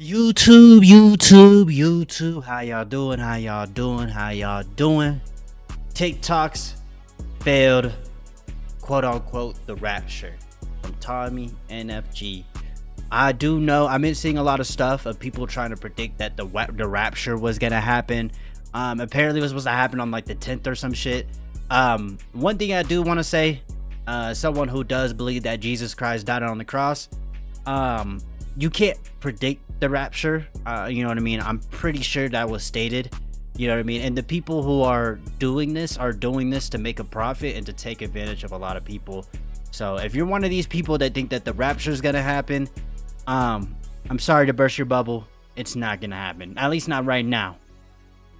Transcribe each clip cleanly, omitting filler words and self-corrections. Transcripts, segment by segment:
YouTube, how y'all doing? How y'all doing? How y'all doing? TikTok's failed, quote unquote, the rapture from Tommy NFG. I do know I've been seeing a lot of stuff of people trying to predict that the rapture was gonna happen. Apparently it was supposed to happen on like the 10th or some shit. One thing I do want to say, someone who does believe that Jesus Christ died on the cross, you can't predict the rapture. You know what I mean? I'm pretty sure that was stated. You know what I mean? And the people who are doing this to make a profit and to take advantage of a lot of people. So if you're one of these people that think that the rapture is gonna happen, I'm sorry to burst your bubble. It's not gonna happen. At least not right now.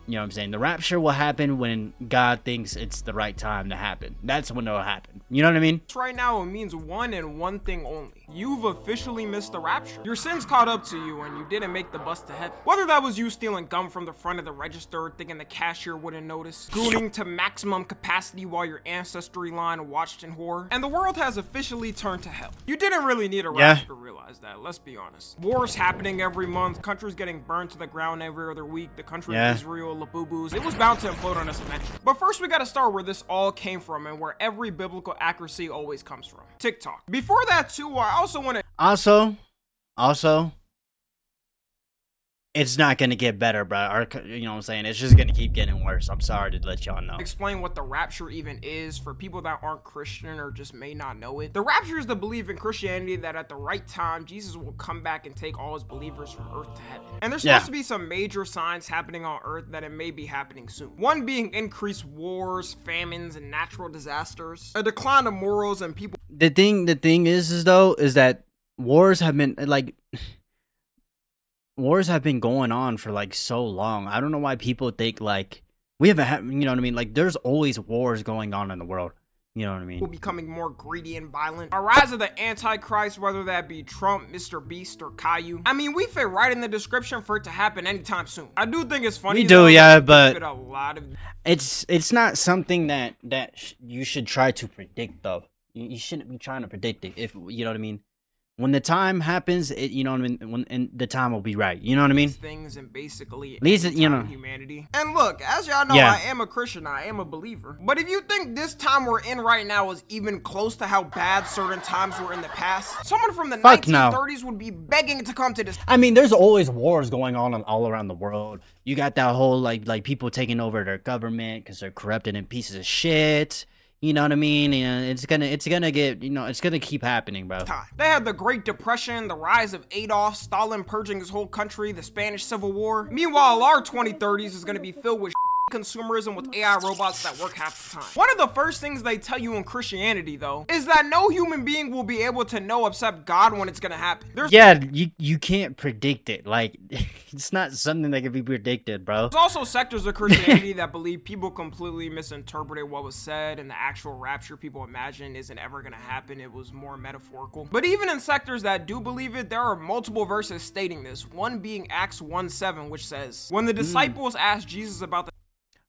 You know what I'm saying? The rapture will happen when God thinks it's the right time to happen. That's when it'll happen. You know what I mean? Right now, it means one and one thing only. You've officially missed the rapture. Your sins caught up to you and you didn't make the bus to heaven. Whether that was you stealing gum from the front of the register thinking the cashier wouldn't notice, scooting to maximum capacity while your ancestry line watched in horror, and the world has officially turned to hell. You didn't really need a rapture to realize that, let's be honest. Wars happening every month, countries getting burned to the ground every other week, the country of Israel, Labubu's, it was bound to implode on us eventually. But first we gotta start where this all came from and where every biblical accuracy always comes from. TikTok. Before that too, I also want to also it's not gonna get better, bro. You know what I'm saying? It's just gonna keep getting worse. I'm sorry to let y'all know. Explain what the rapture even is for people that aren't Christian or just may not know it. The rapture is the belief in Christianity that at the right time, Jesus will come back and take all his believers from earth to heaven. And there's supposed to be some major signs happening on earth that it may be happening soon. One being increased wars, famines, and natural disasters. A decline of morals and people. The thing is that wars have been going on for like so long. I don't know why people think like we haven't had, you know what I mean? Like there's always wars going on in the world. You know what I mean? Becoming more greedy and violent. A rise of the Antichrist, whether that be Trump, Mr. Beast, or Caillou. I mean, we fit right in the description for it to happen anytime soon. I do think it's funny. We do, yeah, but a lot of it's not something that you should try to predict though. You shouldn't be trying to predict it. If you know what I mean. When the time happens, you know what I mean. And the time will be right. You know what I mean. Things and basically, at least you know, humanity. And look, as y'all know, I am a Christian. I am a believer. But if you think this time we're in right now is even close to how bad certain times were in the past, someone from the 1930s would be begging to come to this. I mean, there's always wars going on all around the world. You got that whole like people taking over their government because they're corrupted and pieces of shit. You know what I mean? And it's gonna get, you know, it's gonna keep happening, bro. They had the Great Depression, the rise of Adolf, Stalin purging his whole country, the Spanish Civil War. Meanwhile, our 2030s is gonna be filled with consumerism with AI robots that work half the time. One of the first things they tell you in Christianity, though, is that no human being will be able to know except God when it's gonna happen. You can't predict it. Like, it's not something that can be predicted, bro. There's also sectors of Christianity that believe people completely misinterpreted what was said, and the actual rapture people imagine isn't ever gonna happen. It was more metaphorical. But even in sectors that do believe it, there are multiple verses stating this. One being Acts 1:7, which says, when the disciples asked Jesus about the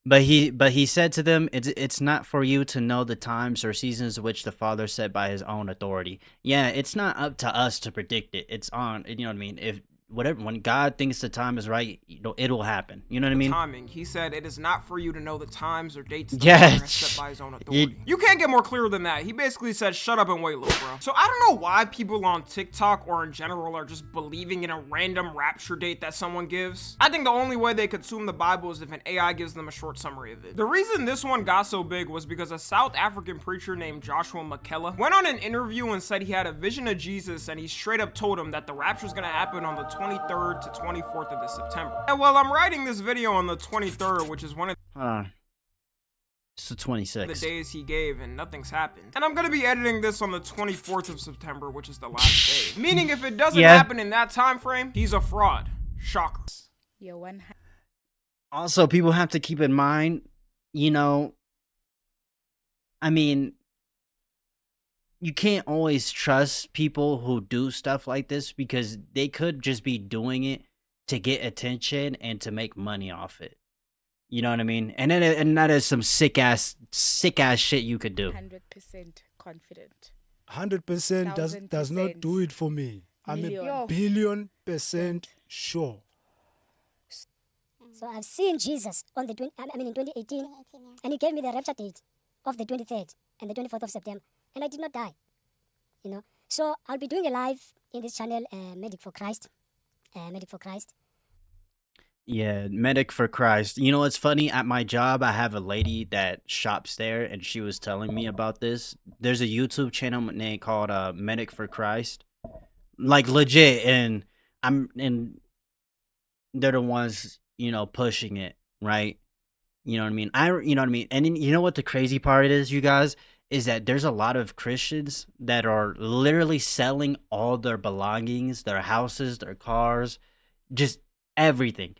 But he said to them, it's not for you to know the times or seasons which the Father set by his own authority. Yeah, it's not up to us to predict it. It's on, you know what I mean? When God thinks the time is right, you know, it'll happen. You know what I mean? Timing. He said it is not for you to know the times or dates set by his own authority. You can't get more clear than that. He basically said, shut up and wait, little bro. So I don't know why people on TikTok or in general are just believing in a random rapture date that someone gives. I think the only way they consume the Bible is if an AI gives them a short summary of it. The reason this one got so big was because a South African preacher named Joshua McKellar went on an interview and said he had a vision of Jesus, and he straight up told him that the rapture is going to happen on the 23rd to 24th of this September. And while I'm writing this video on the 23rd, which is one of it's the 26th. The days he gave, and nothing's happened. And I'm gonna be editing this on the 24th of September, which is the last day. Meaning if it doesn't happen in that time frame, he's a fraud. Shocker. Also, people have to keep in mind, you know, I mean, you can't always trust people who do stuff like this because they could just be doing it to get attention and to make money off it. You know what I mean? And that is some sick ass shit you could do. 100% confident. 100% does not do it for me. I'm a billion% sure. So I've seen Jesus on the in 2018, and he gave me the rapture date of the 23rd and the 24th of September, and I did not die. You know, so I'll be doing a live in this channel, Medic for Christ. Medic for Christ. Yeah, Medic for Christ. You know what's funny? At my job, I have a lady that shops there, and she was telling me about this. There's a YouTube channel name called Medic for Christ, like legit, and they're the ones pushing it, right? You know what I mean? You know what I mean? And then, you know what the crazy part is, you guys, is that there's a lot of Christians that are literally selling all their belongings, their houses, their cars, just everything.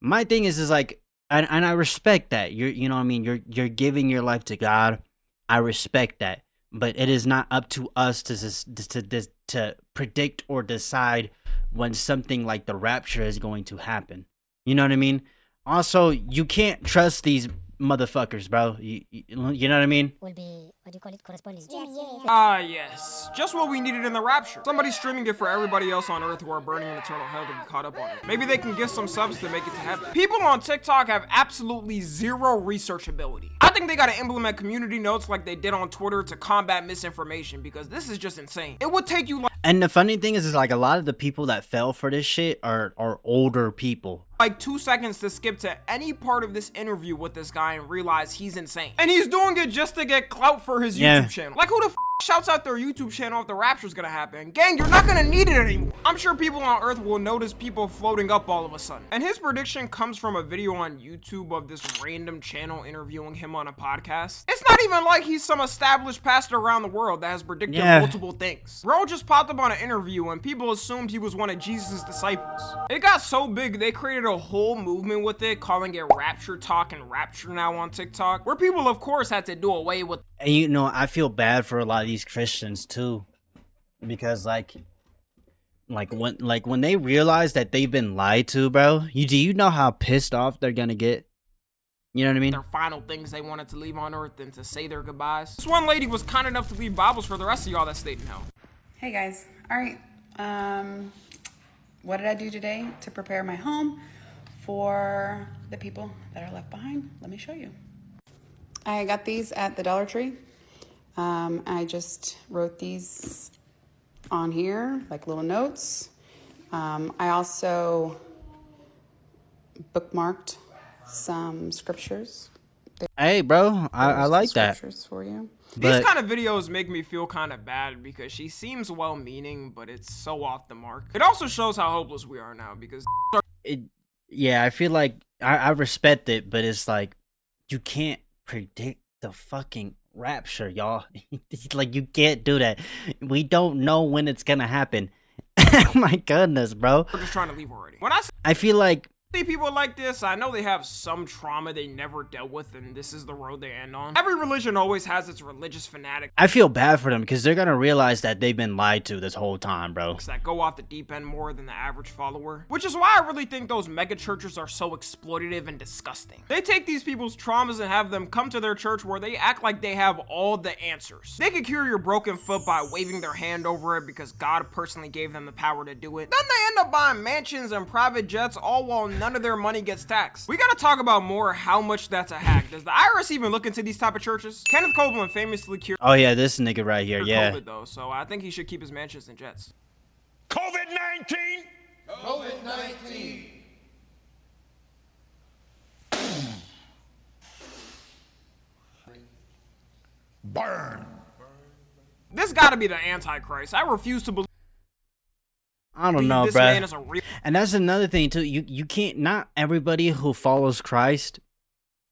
My thing is like, and I respect that. You know what I mean? You're giving your life to God. I respect that, but it is not up to us to predict or decide when something like the rapture is going to happen. You know what I mean? Also, you can't trust these motherfuckers, bro. You know what I mean? Will be, what do you call it, correspondence. Yes. Just what we needed in the Rapture. Somebody streaming it for everybody else on Earth who are burning in eternal hell to be caught up on it. Maybe they can get some subs to make it to heaven. People on TikTok have absolutely zero research ability. I think they gotta implement community notes like they did on Twitter to combat misinformation, because this is just insane. It would take you And the funny thing is like a lot of the people that fell for this shit are older people. like 2 seconds to skip to any part of this interview with this guy and realize he's insane. And he's doing it just to get clout for his YouTube channel. Like, who the f shouts out their YouTube channel if the rapture's gonna happen? Gang, you're not gonna need it anymore. I'm sure people on Earth will notice people floating up all of a sudden. And his prediction comes from a video on YouTube of this random channel interviewing him on a podcast. It's not even like he's some established pastor around the world that has predicted multiple things. Bro just popped up on an interview and people assumed he was one of Jesus' disciples. It got so big, they created a whole movement with it, calling it Rapture Talk and Rapture Now on TikTok, where people, of course, had to do away with. And you know, I feel bad for a lot of these Christians too, because like when they realize that they've been lied to, bro, do you know how pissed off they're gonna get? You know what I mean? Their final things they wanted to leave on Earth and to say their goodbyes. This one lady was kind enough to leave Bibles for the rest of y'all that stayed in hell. Hey guys, all right. What did I do today to prepare my home for the people that are left behind? Let me show you. I got these at the Dollar Tree. I just wrote these on here, like little notes. I also bookmarked some scriptures. Hey, bro, I like that. Scriptures for you. These kind of videos make me feel kind of bad because she seems well-meaning, but it's so off the mark. It also shows how hopeless we are now because yeah, I feel like I respect it, but it's like you can't predict the fucking rapture, y'all. Like, you can't do that. We don't know when it's gonna happen. Oh my goodness, bro. we're just trying to leave already. When I feel like see people like this, I know they have some trauma they never dealt with, and this is the road they end on. Every religion always has its religious fanatic. I feel bad for them because they're gonna realize that they've been lied to this whole time, bro. That go off the deep end more than the average follower, which is why I really think those mega churches are so exploitative and disgusting. They take these people's traumas and have them come to their church where they act like they have all the answers. They can cure your broken foot by waving their hand over it because God personally gave them the power to do it. Then they end up buying mansions and private jets, all while none of their money gets taxed. We gotta talk about more how much that's a hack. Does the IRS even look into these type of churches? Kenneth Copeland famously cured Oh yeah, this nigga right here, yeah. COVID though, so I think he should keep his mansions and jets. COVID-19. Burn. This gotta be the Antichrist. I refuse to believe I don't know, this bro. man is a real. And that's another thing too. You can't. Not everybody who follows Christ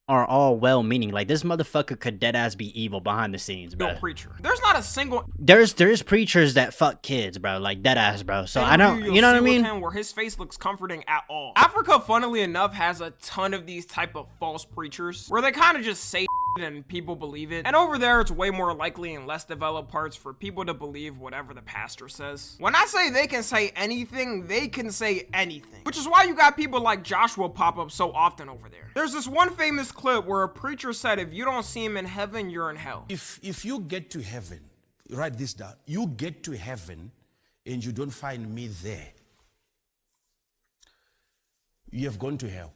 are all well-meaning. Like, this motherfucker could dead ass be evil behind the scenes, bro. Preacher. There's not a single. There's preachers that fuck kids, bro. Like, dead ass, bro. So I don't. You know what I mean? Him where his face looks comforting at all. Africa, funnily enough, has a ton of these type of false preachers where they kind of just say and people believe it. And over there, it's way more likely in less developed parts for people to believe whatever the pastor says. When I say they can say anything, they can say anything. Which is why you got people like Joshua pop up so often over there. There's this one famous clip where a preacher said, if you don't see him in heaven, you're in hell. If you get to heaven, write this down. You get to heaven and you don't find me there. you have gone to hell.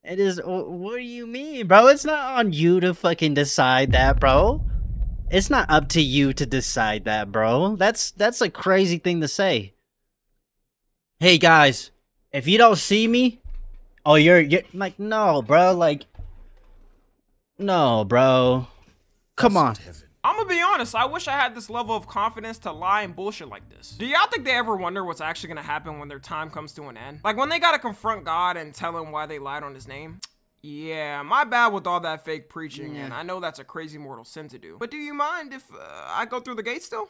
It is. What do you mean, bro? It's not on you to fucking decide that, bro. It's not up to you to decide that, bro. That's a crazy thing to say. Hey guys, if you don't see me, oh you're like no, bro. Like no, bro. Come That's on. not heaven. I'm gonna be honest, I wish I had this level of confidence to lie and bullshit like this. Do y'all think they ever wonder what's actually gonna happen when their time comes to an end? Like when they gotta confront God and tell him why they lied on his name? Yeah, my bad with all that fake preaching, and I know that's a crazy mortal sin to do. But do you mind if I go through the gate still?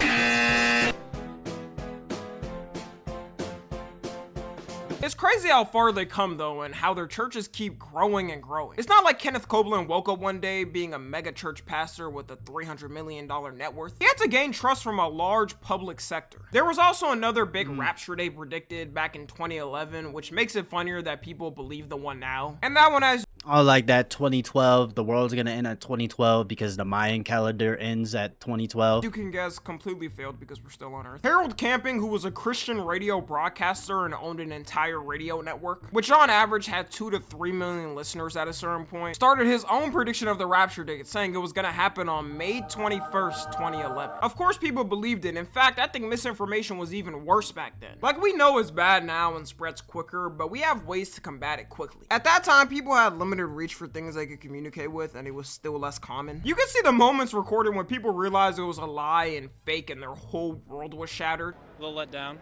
It's crazy how far they come though, and how their churches keep growing and growing. It's not like Kenneth Copeland woke up one day being a mega church pastor with a $300 million net worth. He had to gain trust from a large public sector. There was also another big rapture they predicted back in 2011, which makes it funnier that people believe the one now. And that one has Oh, like that 2012, the world's gonna end at 2012 because the Mayan calendar ends at 2012. you can guess completely failed because we're still on Earth. Harold Camping, who was a Christian radio broadcaster and owned an entire radio network, which on average had 2 to 3 million listeners at a certain point, started his own prediction of the rapture date, saying it was gonna happen on May 21st, 2011. Of course, people believed it. In fact, I think misinformation was even worse back then. Like, we know it's bad now and spreads quicker, but we have ways to combat it quickly. At that time, people had limited reach for things they could communicate with, and it was still less common. You can see the moments recorded when people realized it was a lie and fake and their whole world was shattered. A little let down.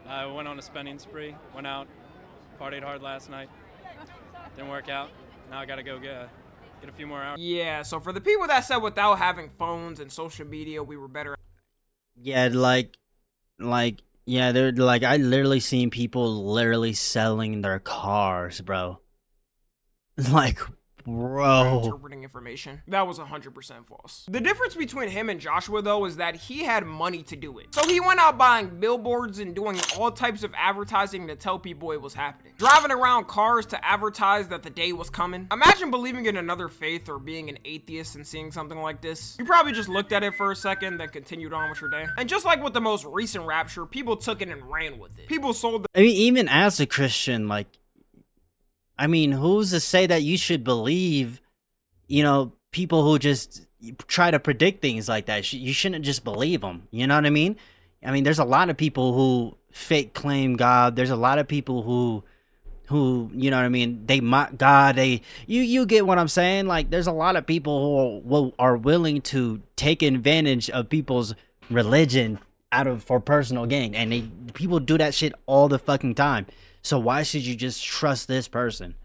I went on a spending spree, went out, partied hard last night. Didn't work out. Now I gotta go get a few more hours. Yeah, so for the people that said without having phones and social media we were better, Yeah, yeah, they're like I literally seen people literally selling their cars, bro. Like, bro. interpreting information. That was 100% false. The difference between him and Joshua though is that he had money to do it. So he went out buying billboards and doing all types of advertising to tell people it was happening. Driving around cars to advertise that the day was coming. Imagine believing in another faith or being an atheist and seeing something like this. You probably just looked at it for a second, then continued on with your day. And just like with the most recent rapture, people took it and ran with it. People sold I mean, even as a Christian, like, I mean, who's to say that you should believe, you know, people who just try to predict things like that? You shouldn't just believe them. You know what I mean? I mean, there's a lot of people who fake claim God. There's a lot of people who, you know what I mean? They mock God. You get what I'm saying? Like, there's a lot of people who are willing to take advantage of people's religion for personal gain, and people do that shit all the fucking time. So why should you just trust this person?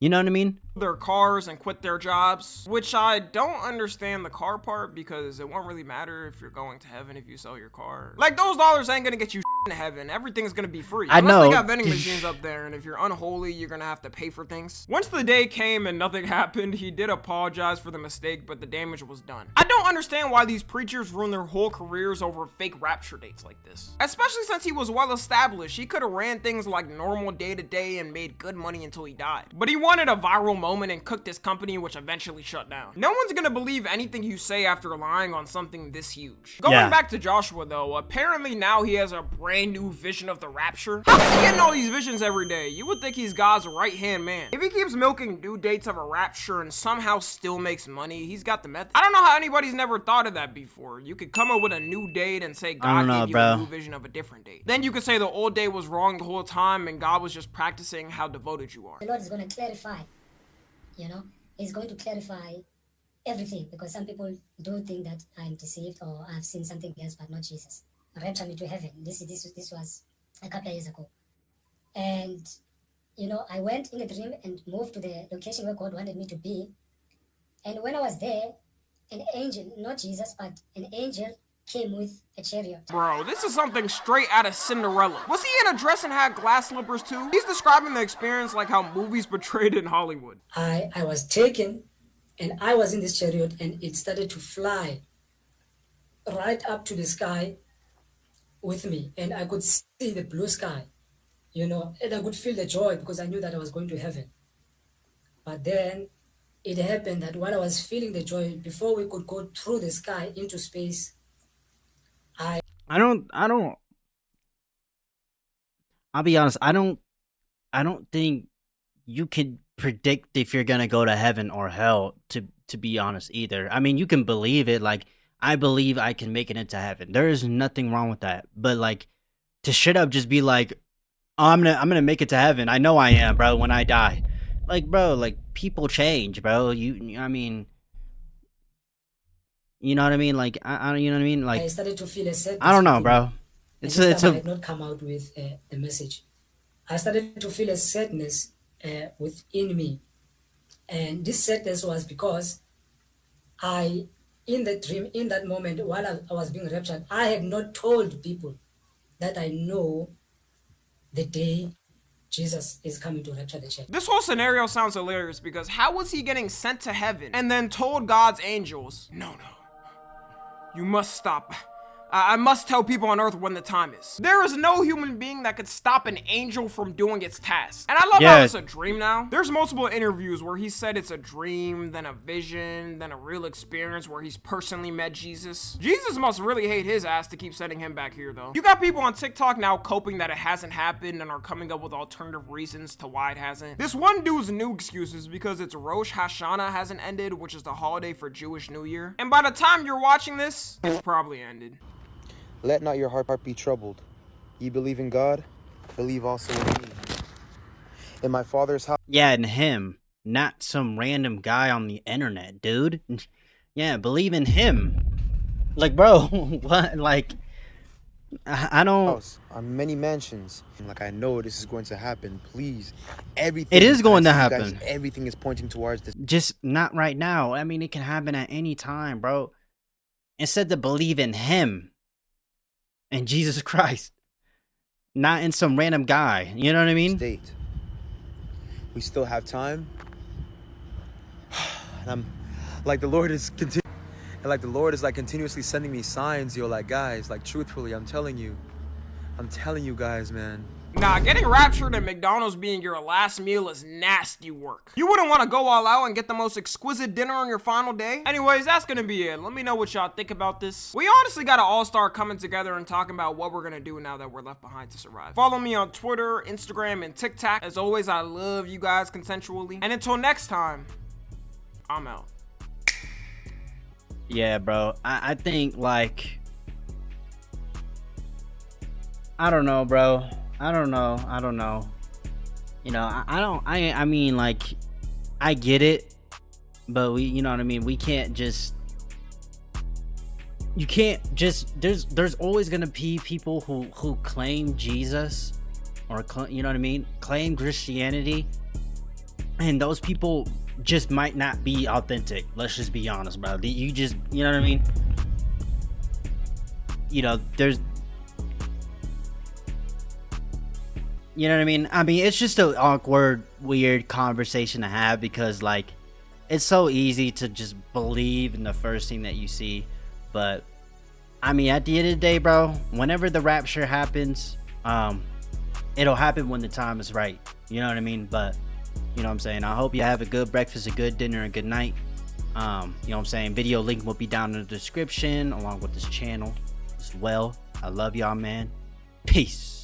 You know what I mean? their cars and quit their jobs, which I don't understand the car part, because it won't really matter if you're going to heaven if you sell your car. Like, those dollars ain't gonna get you in heaven. Everything's gonna be free. I Unless know. they got vending machines up there, and if you're unholy, you're gonna have to pay for things. Once the day came and nothing happened, he did apologize for the mistake, but the damage was done. I don't understand why these preachers ruin their whole careers over fake rapture dates like this. Especially since he was well established. He could have ran things like normal day to day and made good money until he died. But he wanted a viral moment and cooked his company, which eventually shut down. No one's gonna believe anything you say after lying on something this huge. Going back to Joshua though, apparently now he has a brand new vision of the rapture. How is he getting all these visions every day? You would think he's God's right-hand man. If he keeps milking due dates of a rapture and somehow still makes money, he's got the method. I don't know how anybody's never thought of that before. You could come up with a new date and say God gave you a new vision of a different date. Then you could say the old date was wrong the whole time and God was just practicing how devoted you are. The Lord is going to clarify, you know, He's going to clarify everything, because some people do think that I'm deceived or I've seen something else but not Jesus. Rapture me to heaven. This was a couple of years ago. And, you know, I went in a dream and moved to the location where God wanted me to be. And when I was there, an angel, not Jesus, but an angel came with a chariot. Bro, this is something straight out of Cinderella. Was he in a dress and had glass slippers too? He's describing the experience like how movies portrayed in Hollywood. I was taken, and I was in this chariot, and it started to fly right up to the sky with me, and I could see the blue sky, you know, and I could feel the joy because I knew that I was going to heaven. But then it happened that while I was feeling the joy, before we could go through the sky into space, I'll be honest, I don't I don't think you can predict if you're gonna go to heaven or hell, to be honest, either. I mean, you can believe it, like, I believe I can make it into heaven. There is nothing wrong with that. But like, to straight up just be like, oh, I'm gonna make it to heaven. I know I am, bro, when I die. Like, bro, like, people change, bro. I mean, you know what I mean? Like, I you know what I mean? I Like, started to feel a sadness. I don't know, within bro. me. And It's this a, time I had not come out with the message. I started to feel a sadness within me. And this sadness was because in the dream, in that moment, while I was being raptured, I had not told people that I know the day Jesus is coming to rapture the church. This whole scenario sounds hilarious because how was he getting sent to heaven and then told God's angels, no, you must stop. I must tell people on earth when the time is. There is no human being that could stop an angel from doing its task. And I love how it's a dream now. There's multiple interviews where he said it's a dream, then a vision, then a real experience where he's personally met Jesus. Jesus must really hate his ass to keep sending him back here though. You got people on TikTok now coping that it hasn't happened and are coming up with alternative reasons to why it hasn't. This one dude's new excuse is because it's Rosh Hashanah hasn't ended, which is the holiday for Jewish New Year. And by the time you're watching this, it's probably ended. Let not your heart be troubled. Ye believe in God, believe also in me. In my Father's house. yeah, and him, not some random guy on the internet, dude. Yeah, believe in him. Like, bro, what? Like, I don't. House are many mansions. Like, I know this is going to happen. Please, everything. It is going to guys, happen. everything is pointing towards this. Just not right now. I mean, it can happen at any time, bro. Instead to believe in him and Jesus Christ, not in some random guy. You know what I mean? State. We still have time. And I'm like, the Lord is continuously sending me signs, yo. Like, guys, like, truthfully, I'm telling you guys, man. Nah, getting raptured at McDonald's being your last meal is nasty work. You wouldn't want to go all out and get the most exquisite dinner on your final day? Anyways, that's gonna be it. Let me know what y'all think about this. We honestly got an all-star coming together and talking about what we're gonna do now that we're left behind to survive. Follow me on Twitter, Instagram, and TikTok. As always, I love you guys consensually. And until next time, I'm out. Yeah, bro. I think, like, I don't know, bro. I don't know. You know, I mean, like, I get it, but you know what I mean? We can't just, you can't just, there's always gonna be people who claim Jesus, or, you know what I mean? Claim Christianity, and those people just might not be authentic. Let's just be honest, bro. You just, you know what I mean? You know, you know what I mean? I mean, it's just an awkward, weird conversation to have because, like, it's so easy to just believe in the first thing that you see. But, I mean, at the end of the day, bro, whenever the rapture happens, it'll happen when the time is right. You know what I mean? But, you know what I'm saying? I hope you have a good breakfast, a good dinner, a good night. You know what I'm saying? Video link will be down in the description along with this channel as well. I love y'all, man. Peace.